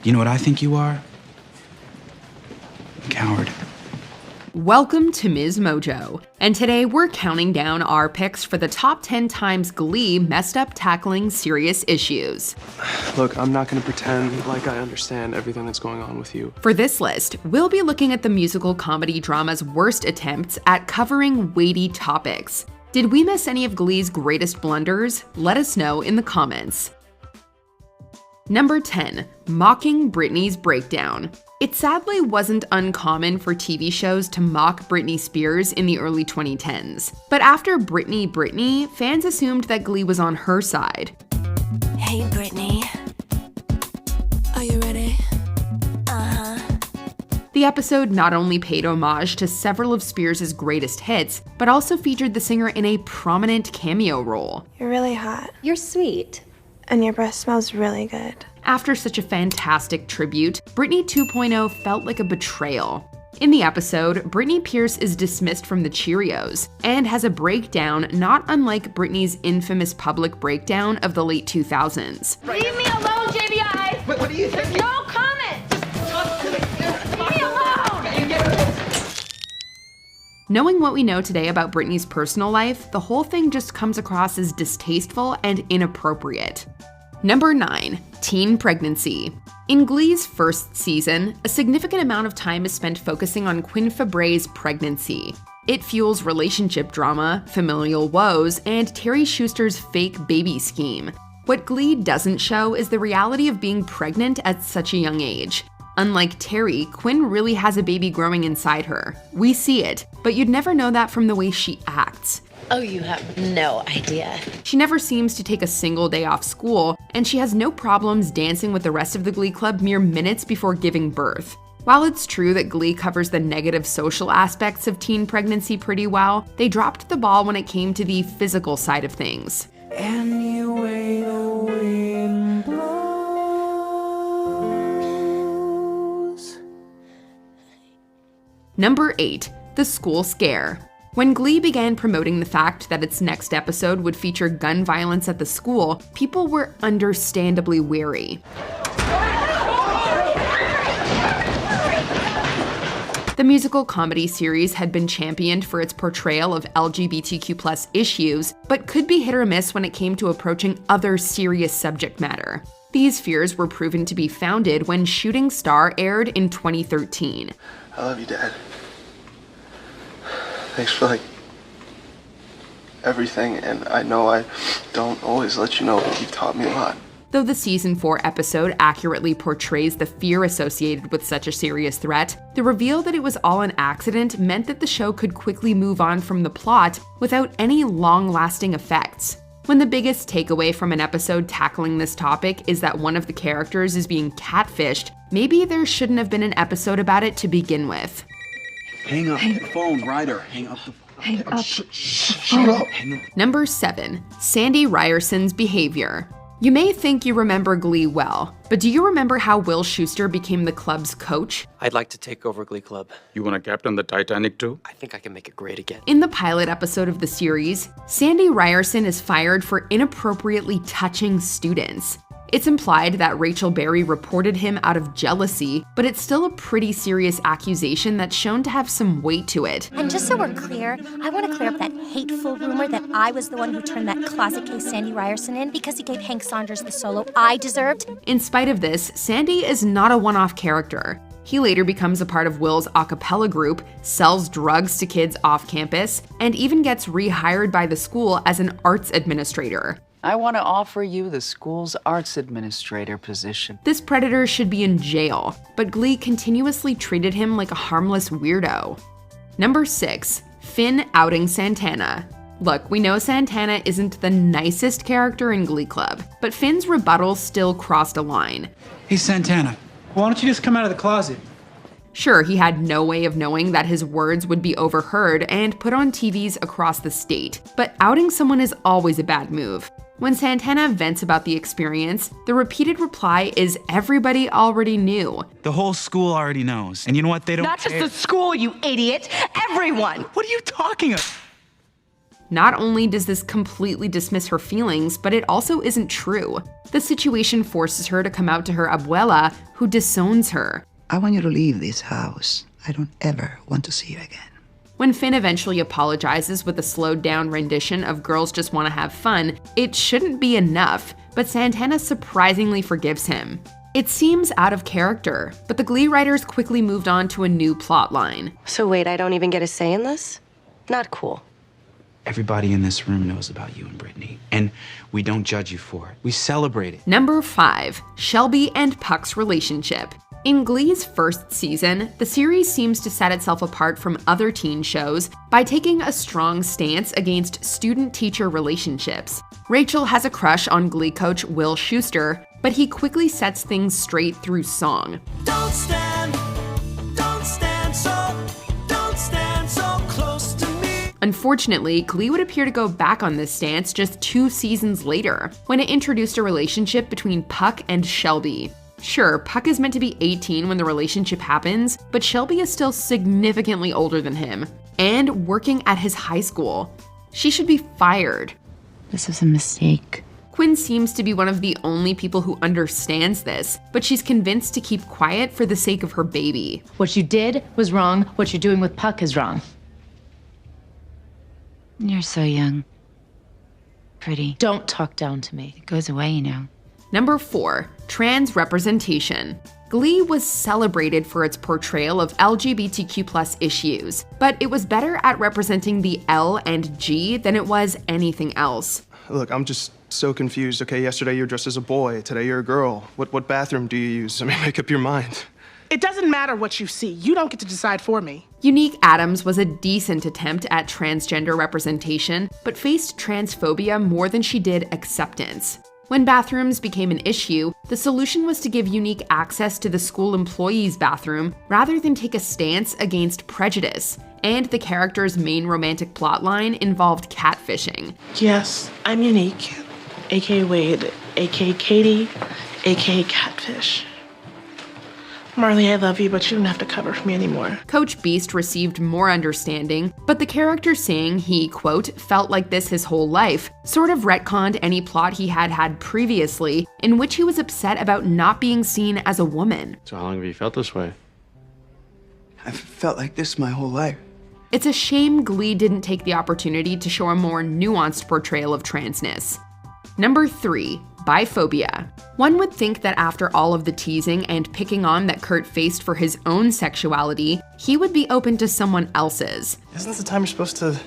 You know what I think you are? A coward. Welcome to Ms. Mojo, and today we're counting down our picks for the top 10 times Glee messed up tackling serious issues. Look, I'm not gonna pretend like I understand everything that's going on with you. For this list, we'll be looking at the musical comedy drama's worst attempts at covering weighty topics. Did we miss any of Glee's greatest blunders? Let us know in the comments. Number 10, mocking Britney's breakdown. It sadly wasn't uncommon for TV shows to mock Britney Spears in the early 2010s. But after Britney, fans assumed that Glee was on her side. Hey Britney, are you ready? The episode not only paid homage to several of Spears' greatest hits, but also featured the singer in a prominent cameo role. You're really hot. You're sweet. And your breath smells really good. After such a fantastic tribute, Britney 2.0 felt like a betrayal. In the episode, Britney Pierce is dismissed from the Cheerios and has a breakdown not unlike Britney's infamous public breakdown of the late 2000s. Leave me alone, JBI! What are you thinking? No comment! Leave me alone! Knowing what we know today about Britney's personal life, the whole thing just comes across as distasteful and inappropriate. Number 9, teen pregnancy. In Glee's first season, a significant amount of time is spent focusing on Quinn Fabre's pregnancy. It fuels relationship drama, familial woes, and Terry Schuster's fake baby scheme. What Glee doesn't show is the reality of being pregnant at such a young age. Unlike Terry, Quinn really has a baby growing inside her. We see it, but you'd never know that from the way she acts. Oh, you have no idea. She never seems to take a single day off school, and she has no problems dancing with the rest of the Glee Club mere minutes before giving birth. While it's true that Glee covers the negative social aspects of teen pregnancy pretty well, they dropped the ball when it came to the physical side of things. Anyway, the wind blows. Number 8, the school scare. When Glee began promoting the fact that its next episode would feature gun violence at the school, people were understandably wary. The musical comedy series had been championed for its portrayal of LGBTQ+ issues, but could be hit or miss when it came to approaching other serious subject matter. These fears were proven to be founded when Shooting Star aired in 2013. I love you, Dad. Thanks for, everything, and I know I don't always let you know, but you've taught me a lot. Though the season 4 episode accurately portrays the fear associated with such a serious threat, the reveal that it was all an accident meant that the show could quickly move on from the plot without any long-lasting effects. When the biggest takeaway from an episode tackling this topic is that one of the characters is being catfished, maybe there shouldn't have been an episode about it to begin with. Hang up the phone, Ryder. Hang up the phone. Hang up. Shut up. Number 7, Sandy Ryerson's behavior. You may think you remember Glee well, but do you remember how Will Schuester became the club's coach? I'd like to take over Glee Club. You want to captain the Titanic too? I think I can make it great again. In the pilot episode of the series, Sandy Ryerson is fired for inappropriately touching students. It's implied that Rachel Berry reported him out of jealousy, but it's still a pretty serious accusation that's shown to have some weight to it. And just so we're clear, I want to clear up that hateful rumor that I was the one who turned that closet case Sandy Ryerson in because he gave Hank Saunders the solo I deserved. In spite of this, Sandy is not a one-off character. He later becomes a part of Will's a cappella group, sells drugs to kids off campus, and even gets rehired by the school as an arts administrator. I want to offer you the school's arts administrator position. This predator should be in jail, but Glee continuously treated him like a harmless weirdo. Number 6, Finn outing Santana. Look, we know Santana isn't the nicest character in Glee Club, but Finn's rebuttal still crossed a line. Hey, Santana, why don't you just come out of the closet? Sure, he had no way of knowing that his words would be overheard and put on TVs across the state, but outing someone is always a bad move. When Santana vents about the experience, the repeated reply is everybody already knew. The whole school already knows. And you know what? They don't Not just care. the school, you idiot! Everyone! What are you talking about? Not only does this completely dismiss her feelings, but it also isn't true. The situation forces her to come out to her abuela, who disowns her. I want you to leave this house. I don't ever want to see you again. When Finn eventually apologizes with a slowed-down rendition of Girls Just Want to Have Fun, it shouldn't be enough, but Santana surprisingly forgives him. It seems out of character, but the Glee writers quickly moved on to a new plotline. So wait, I don't even get a say in this? Not cool. Everybody in this room knows about you and Brittany, and we don't judge you for it. We celebrate it. Number 5. Shelby and Puck's relationship. In Glee's first season, the series seems to set itself apart from other teen shows by taking a strong stance against student-teacher relationships. Rachel has a crush on Glee coach Will Schuester, but he quickly sets things straight through song. Don't stand so close to me. Unfortunately, Glee would appear to go back on this stance just 2 seasons later, when it introduced a relationship between Puck and Shelby. Sure, Puck is meant to be 18 when the relationship happens, but Shelby is still significantly older than him, and working at his high school. She should be fired. This was a mistake. Quinn seems to be one of the only people who understands this, but she's convinced to keep quiet for the sake of her baby. What you did was wrong. What you're doing with Puck is wrong. You're so young. Pretty. Don't talk down to me. It goes away, you know. Number 4. Trans representation. Glee was celebrated for its portrayal of LGBTQ+ issues, but it was better at representing the L and G than it was anything else. Look, I'm just so confused. Okay, yesterday you were dressed as a boy, today you're a girl. What bathroom do you use? I mean, make up your mind. It doesn't matter what you see. You don't get to decide for me. Unique Adams was a decent attempt at transgender representation, but faced transphobia more than she did acceptance. When bathrooms became an issue, the solution was to give Unique access to the school employees' bathroom rather than take a stance against prejudice, and the character's main romantic plotline involved catfishing. Yes, I'm Unique, aka Wade, aka Katie, aka Catfish. Marley, I love you, but you don't have to cover for me anymore. Coach Beast received more understanding, but the character saying he, quote, felt like this his whole life, sort of retconned any plot he had had previously, in which he was upset about not being seen as a woman. So how long have you felt this way? I've felt like this my whole life. It's a shame Glee didn't take the opportunity to show a more nuanced portrayal of transness. Number 3. Biphobia. One would think that after all of the teasing and picking on that Kurt faced for his own sexuality, he would be open to someone else's. Isn't this the time you're supposed to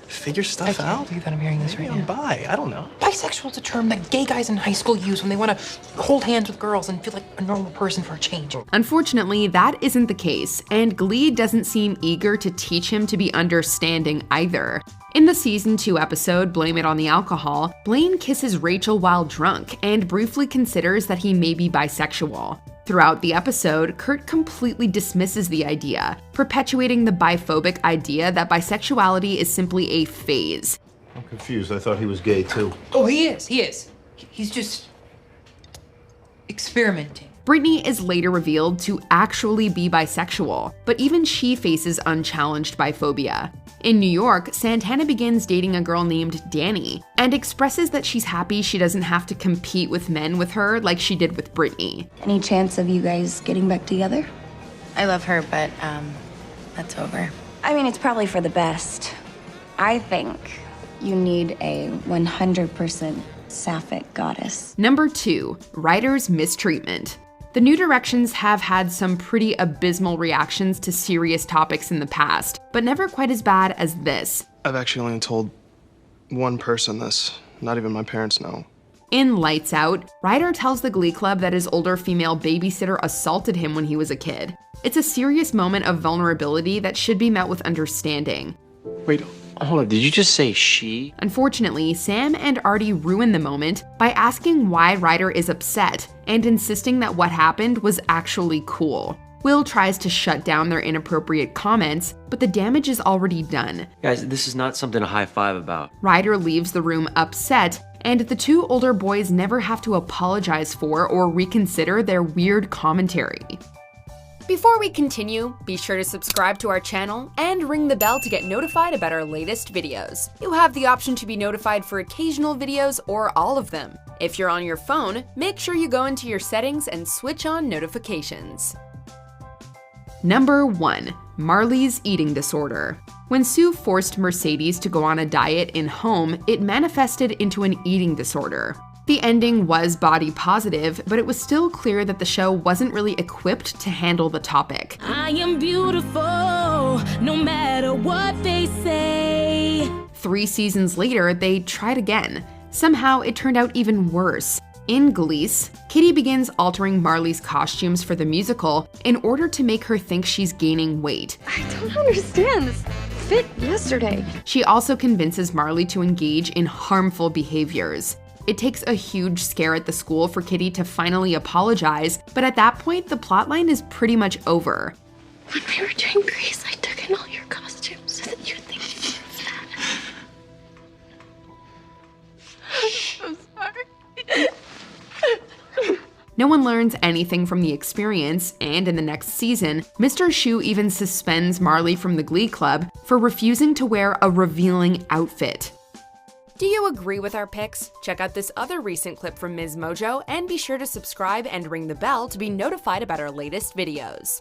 figure stuff out? I can't believe that I'm hearing this right now. Bi, I don't know. Bisexual is a term that gay guys in high school use when they want to hold hands with girls and feel like a normal person for a change. Unfortunately, that isn't the case, and Glee doesn't seem eager to teach him to be understanding either. In the season 2 episode, Blame It on the Alcohol, Blaine kisses Rachel while drunk and briefly considers that he may be bisexual. Throughout the episode, Kurt completely dismisses the idea, perpetuating the biphobic idea that bisexuality is simply a phase. I'm confused. I thought he was gay too. Oh, he is. He's just experimenting. Brittany is later revealed to actually be bisexual, but even she faces unchallenged biphobia. In New York, Santana begins dating a girl named Danny and expresses that she's happy she doesn't have to compete with men with her like she did with Brittany. Any chance of you guys getting back together? I love her, but, that's over. I mean, it's probably for the best. I think you need a 100% sapphic goddess. Number 2. Writers' mistreatment. The New Directions have had some pretty abysmal reactions to serious topics in the past, but never quite as bad as this. I've actually only told one person this. Not even my parents know. In Lights Out, Ryder tells the Glee Club that his older female babysitter assaulted him when he was a kid. It's a serious moment of vulnerability that should be met with understanding. Wait, hold on, did you just say she? Unfortunately, Sam and Artie ruin the moment by asking why Ryder is upset and insisting that what happened was actually cool. Will tries to shut down their inappropriate comments, but the damage is already done. Guys, this is not something to high-five about. Ryder leaves the room upset, and the 2 older boys never have to apologize for or reconsider their weird commentary. Before we continue, be sure to subscribe to our channel and ring the bell to get notified about our latest videos. You have the option to be notified for occasional videos or all of them. If you're on your phone, make sure you go into your settings and switch on notifications. Number 1. Marley's eating disorder. When Sue forced Mercedes to go on a diet in Home, it manifested into an eating disorder. The ending was body positive, but it was still clear that the show wasn't really equipped to handle the topic. I am beautiful, no matter what they say. 3 seasons later, they tried again. Somehow, it turned out even worse. In Glee, Kitty begins altering Marley's costumes for the musical in order to make her think she's gaining weight. I don't understand this fit yesterday. She also convinces Marley to engage in harmful behaviors. It takes a huge scare at the school for Kitty to finally apologize, but at that point, the plotline is pretty much over. When we were doing Grease, I took in all your costumes so that you'd think you were fat. I'm sorry. No one learns anything from the experience, and in the next season, Mr. Shu even suspends Marley from the Glee Club for refusing to wear a revealing outfit. Do you agree with our picks? Check out this other recent clip from Ms. Mojo and be sure to subscribe and ring the bell to be notified about our latest videos.